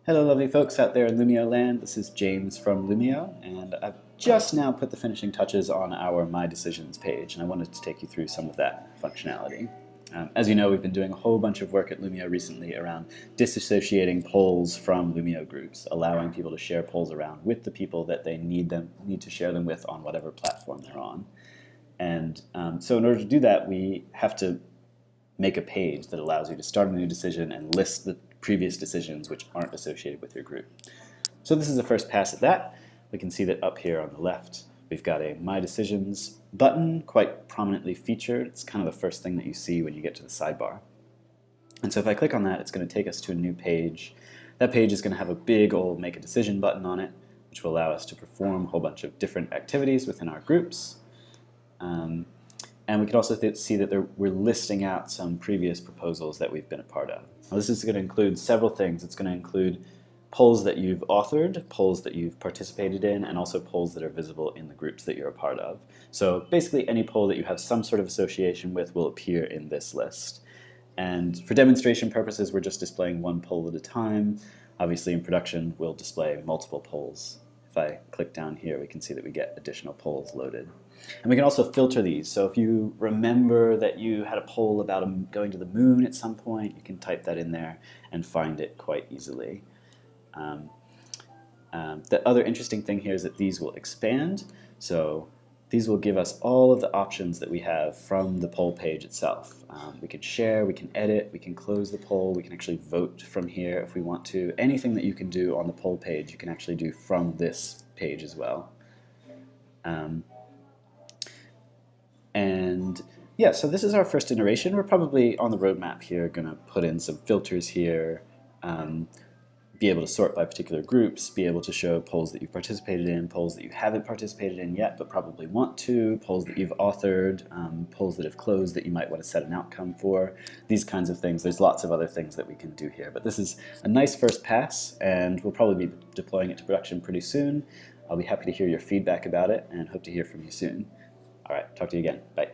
Hello lovely folks out there in Loomio land, this is James from Loomio, and I've just now put the finishing touches on our My Decisions page, and I wanted to take you through some of that functionality. As you know, we've been doing a whole bunch of work at Loomio recently around disassociating polls from Loomio groups, allowing people to share polls around with the people that they need to share them with on whatever platform they're on. And so in order to do that, we have to make a page that allows you to start a new decision and list the previous decisions which aren't associated with your group. So this is the first pass at that. We can see that up here on the left we've got a My Decisions button, quite prominently featured. It's kind of the first thing that you see when you get to the sidebar. And so if I click on that, it's going to take us to a new page. That page is going to have a big old Make a Decision button on it, which will allow us to perform a whole bunch of different activities within our groups. And we can also see that we're listing out some previous proposals that we've been a part of. Now, this is going to include several things. It's going to include polls that you've authored, polls that you've participated in, and also polls that are visible in the groups that you're a part of. So basically any poll that you have some sort of association with will appear in this list. And for demonstration purposes, we're just displaying one poll at a time. Obviously in production, we'll display multiple polls. If I click down here, we can see that we get additional polls loaded. And we can also filter these. So if you remember that you had a poll about going to the moon at some point, you can type that in there and find it quite easily. The other interesting thing here is that these will expand. So these will give us all of the options that we have from the poll page itself. We can share, we can edit, we can close the poll, we can actually vote from here if we want to. Anything that you can do on the poll page, you can actually do from this page as well. And yeah, so this is our first iteration. We're probably on the roadmap here going to put in some filters here, be able to sort by particular groups, be able to show polls that you've participated in, polls that you haven't participated in yet but probably want to, polls that you've authored, polls that have closed that you might want to set an outcome for, these kinds of things. There's lots of other things that we can do here, but this is a nice first pass, and we'll probably be deploying it to production pretty soon. I'll be happy to hear your feedback about it and hope to hear from you soon. All right, talk to you again. Bye.